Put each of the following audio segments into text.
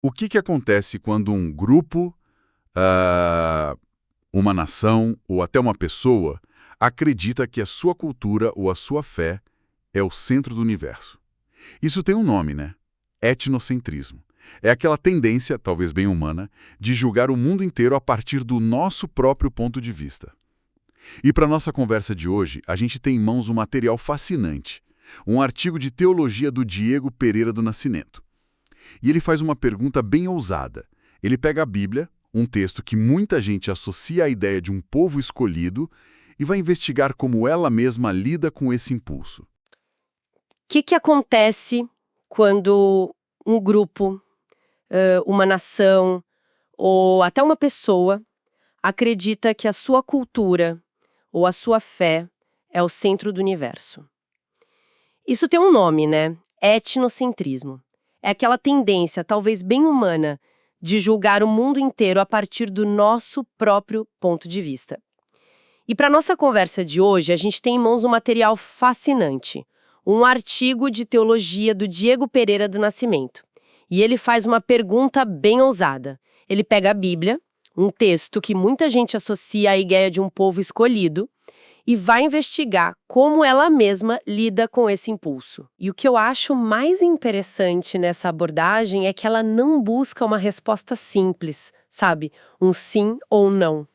O que acontece quando um grupo, ah, uma nação ou até uma pessoa acredita que a sua cultura ou a sua fé é o centro do universo? Isso tem um nome, né? Etnocentrismo. É aquela tendência, talvez bem humana, de julgar o mundo inteiro a partir do nosso próprio ponto de vista. E para nossa conversa de hoje, a gente tem em mãos um material fascinante, um artigo de teologia do Diego Pereira do Nascimento. E ele faz uma pergunta bem ousada. Ele pega a Bíblia, um texto que muita gente associa à ideia de um povo escolhido, e vai investigar como ela mesma lida com esse impulso. O que acontece quando um grupo, uma nação ou até uma pessoa acredita que a sua cultura ou a sua fé é o centro do universo? Isso tem um nome, né? Etnocentrismo. É aquela tendência, talvez bem humana, de julgar o mundo inteiro a partir do nosso próprio ponto de vista. E para nossa conversa de hoje, a gente tem em mãos um material fascinante, um artigo de teologia do Diego Pereira do Nascimento. E ele faz uma pergunta bem ousada. Ele pega a Bíblia, um texto que muita gente associa à ideia de um povo escolhido, e vai investigar como ela mesma lida com esse impulso. E o que eu acho mais interessante nessa abordagem é que ela não busca uma resposta simples, sabe? Um sim ou não.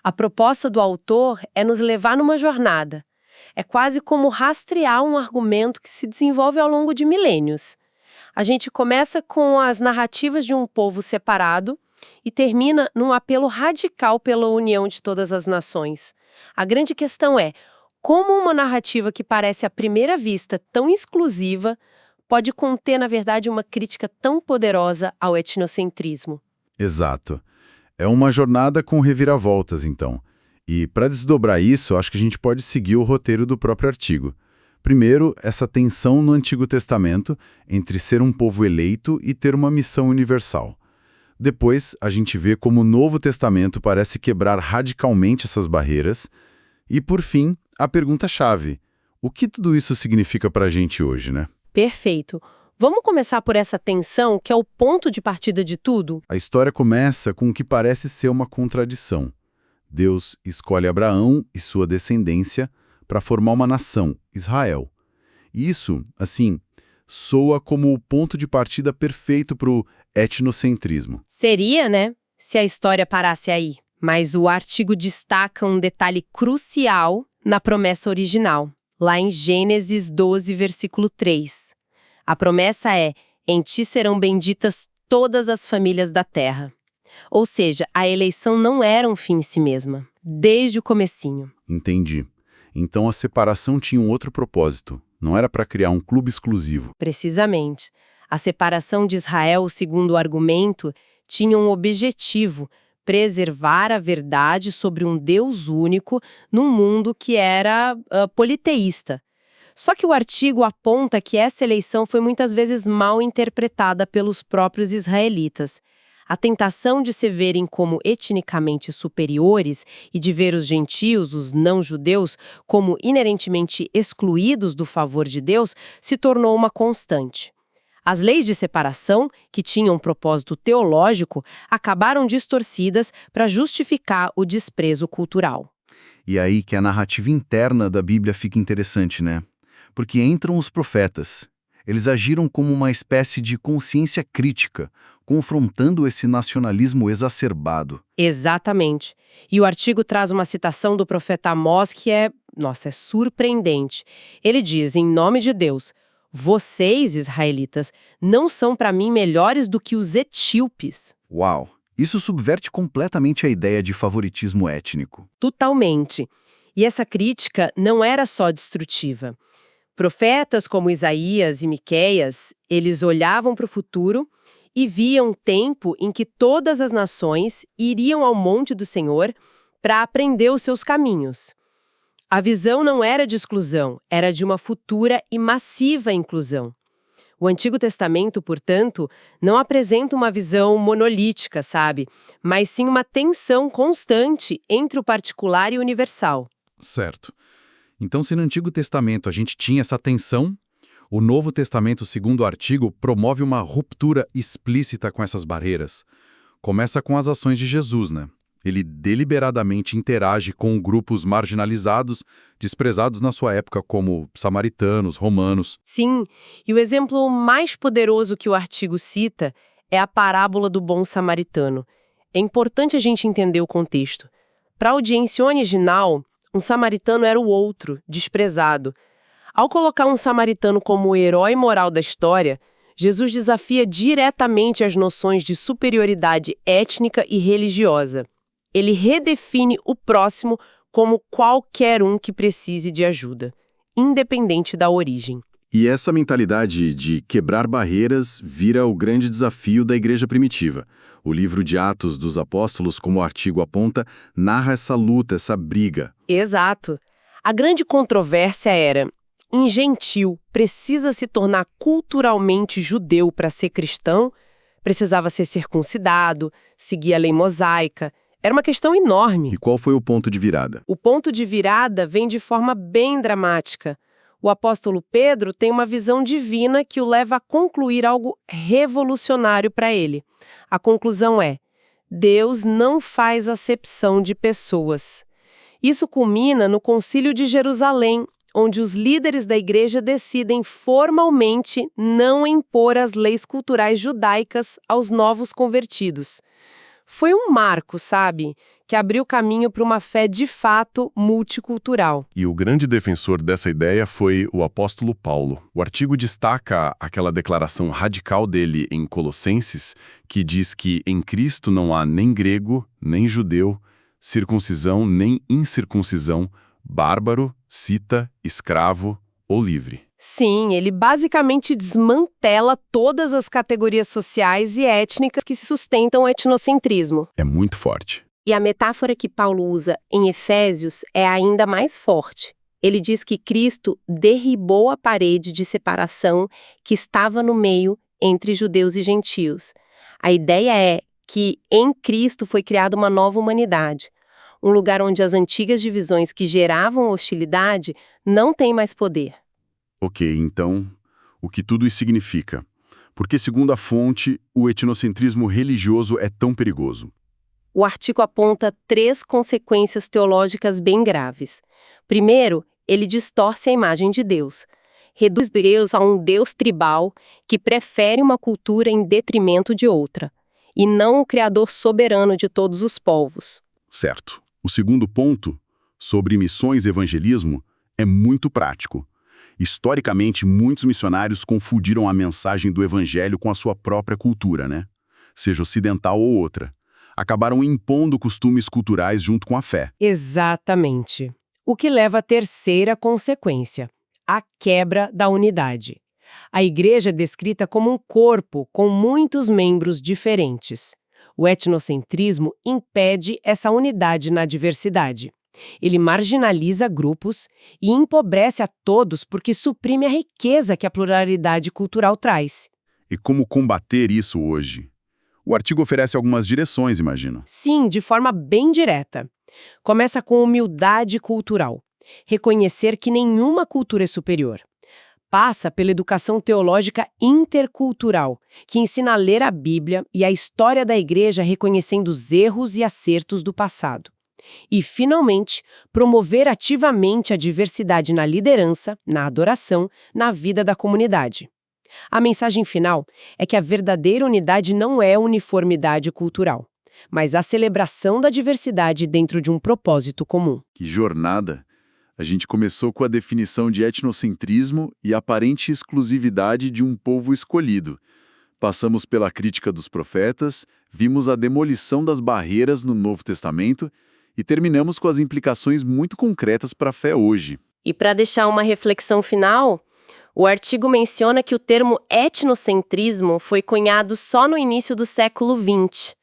A proposta do autor é nos levar numa jornada. É quase como rastrear um argumento que se desenvolve ao longo de milênios. A gente começa com as narrativas de um povo separado e termina num apelo radical pela união de todas as nações. A grande questão é, como uma narrativa que parece à primeira vista tão exclusiva pode conter, na verdade, uma crítica tão poderosa ao etnocentrismo? Exato. É uma jornada com reviravoltas, então. E para desdobrar isso, acho que a gente pode seguir o roteiro do próprio artigo. Primeiro, essa tensão no Antigo Testamento entre ser um povo eleito e ter uma missão universal. Depois, a gente vê como o Novo Testamento parece quebrar radicalmente essas barreiras. E, por fim, a pergunta-chave. O que tudo isso significa para a gente hoje, né? Perfeito. Vamos começar por essa tensão, que é o ponto de partida de tudo? A história começa com o que parece ser uma contradição. Deus escolhe Abraão e sua descendência para formar uma nação, Israel. Isso, assim, soa como o ponto de partida perfeito para o etnocentrismo. Seria, né? Se a história parasse aí. Mas o artigo destaca um detalhe crucial na promessa original, lá em Gênesis 12, versículo 3. A promessa é: em ti serão benditas todas as famílias da terra. Ou seja, a eleição não era um fim em si mesma, desde o comecinho. Entendi. Então a separação tinha um outro propósito. Não era para criar um clube exclusivo. Precisamente. A separação de Israel, segundo o argumento, tinha um objetivo: preservar a verdade sobre um Deus único num mundo que era politeísta. Só que o artigo aponta que essa eleição foi muitas vezes mal interpretada pelos próprios israelitas. A tentação de se verem como etnicamente superiores e de ver os gentios, os não-judeus, como inerentemente excluídos do favor de Deus, se tornou uma constante. As leis de separação, que tinham um propósito teológico, acabaram distorcidas para justificar o desprezo cultural. E aí que a narrativa interna da Bíblia fica interessante, né? Porque entram os profetas. Eles agiram como uma espécie de consciência crítica, confrontando esse nacionalismo exacerbado. Exatamente. E o artigo traz uma citação do profeta Amós que é surpreendente. Ele diz, em nome de Deus: vocês, israelitas, não são para mim melhores do que os etíopes. Uau! Isso subverte completamente a ideia de favoritismo étnico. Totalmente. E essa crítica não era só destrutiva. Profetas como Isaías e Miqueias, eles olhavam para o futuro e viam um tempo em que todas as nações iriam ao monte do Senhor para aprender os seus caminhos. A visão não era de exclusão, era de uma futura e massiva inclusão. O Antigo Testamento, portanto, não apresenta uma visão monolítica, sabe? Mas sim uma tensão constante entre o particular e o universal. Certo. Então, se no Antigo Testamento a gente tinha essa tensão, O Novo Testamento, segundo o artigo, promove uma ruptura explícita com essas barreiras. Começa com as ações de Jesus, né? Ele deliberadamente interage com grupos marginalizados, desprezados na sua época, como samaritanos, romanos. Sim, e o exemplo mais poderoso que o artigo cita é a parábola do bom samaritano. É importante a gente entender o contexto. Para a audiência original, um samaritano era o outro, desprezado. Ao colocar um samaritano como o herói moral da história, Jesus desafia diretamente as noções de superioridade étnica e religiosa. Ele redefine o próximo como qualquer um que precise de ajuda, independente da origem. E essa mentalidade de quebrar barreiras vira o grande desafio da igreja primitiva. O livro de Atos dos Apóstolos, como o artigo aponta, narra essa luta, essa briga. Exato. A grande controvérsia era: um gentil precisa se tornar culturalmente judeu para ser cristão? Precisava ser circuncidado, seguir a lei mosaica. Era uma questão enorme. E qual foi o ponto de virada? O ponto de virada vem de forma bem dramática. O apóstolo Pedro tem uma visão divina que o leva a concluir algo revolucionário para ele. A conclusão é: Deus não faz acepção de pessoas. Isso culmina no Concílio de Jerusalém, onde os líderes da igreja decidem formalmente não impor as leis culturais judaicas aos novos convertidos. Foi um marco, sabe, que abriu caminho para uma fé de fato multicultural. E o grande defensor dessa ideia foi o apóstolo Paulo. O artigo destaca aquela declaração radical dele em Colossenses, que diz que em Cristo não há nem grego, nem judeu, circuncisão, nem incircuncisão, bárbaro, cita, escravo ou livre. Sim, ele basicamente desmantela todas as categorias sociais e étnicas que sustentam o etnocentrismo. É muito forte. E a metáfora que Paulo usa em Efésios é ainda mais forte. Ele diz que Cristo derribou a parede de separação que estava no meio entre judeus e gentios. A ideia é que em Cristo foi criada uma nova humanidade, um lugar onde as antigas divisões que geravam hostilidade não têm mais poder. Ok, então, o que tudo isso significa? Porque, segundo a fonte, o etnocentrismo religioso é tão perigoso. O artigo aponta 3 consequências teológicas bem graves. Primeiro, ele distorce a imagem de Deus. Reduz Deus a um Deus tribal que prefere uma cultura em detrimento de outra, e não o Criador soberano de todos os povos. Certo. O segundo ponto, sobre missões e evangelismo, é muito prático. Historicamente, muitos missionários confundiram a mensagem do evangelho com a sua própria cultura, né? Seja ocidental ou outra. Acabaram impondo costumes culturais junto com a fé. Exatamente. O que leva à terceira consequência, a quebra da unidade. A igreja é descrita como um corpo com muitos membros diferentes. O etnocentrismo impede essa unidade na diversidade. Ele marginaliza grupos e empobrece a todos porque suprime a riqueza que a pluralidade cultural traz. E como combater isso hoje? O artigo oferece algumas direções, imagino. Sim, de forma bem direta. Começa com humildade cultural. Reconhecer que nenhuma cultura é superior. Passa pela educação teológica intercultural, que ensina a ler a Bíblia e a história da igreja reconhecendo os erros e acertos do passado. E, finalmente, promover ativamente a diversidade na liderança, na adoração, na vida da comunidade. A mensagem final é que a verdadeira unidade não é uniformidade cultural, mas a celebração da diversidade dentro de um propósito comum. Que jornada! A gente começou com a definição de etnocentrismo e aparente exclusividade de um povo escolhido. Passamos pela crítica dos profetas, vimos a demolição das barreiras no Novo Testamento e terminamos com as implicações muito concretas para a fé hoje. E para deixar uma reflexão final, o artigo menciona que o termo etnocentrismo foi cunhado só no início do século XX,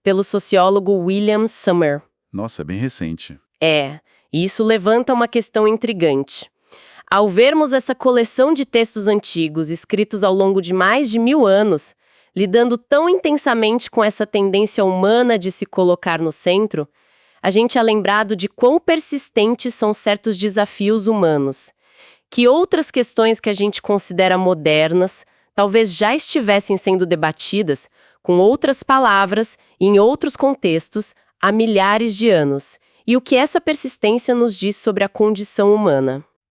pelo sociólogo William Summer. Nossa, é bem recente. E isso levanta uma questão intrigante. Ao vermos essa coleção de textos antigos, escritos ao longo de mais de 1000 anos, lidando tão intensamente com essa tendência humana de se colocar no centro, a gente é lembrado de quão persistentes são certos desafios humanos. que outras questões que a gente considera modernas talvez já estivessem sendo debatidas com outras palavras e em outros contextos há milhares de anos, e o que essa persistência nos diz sobre a condição humana.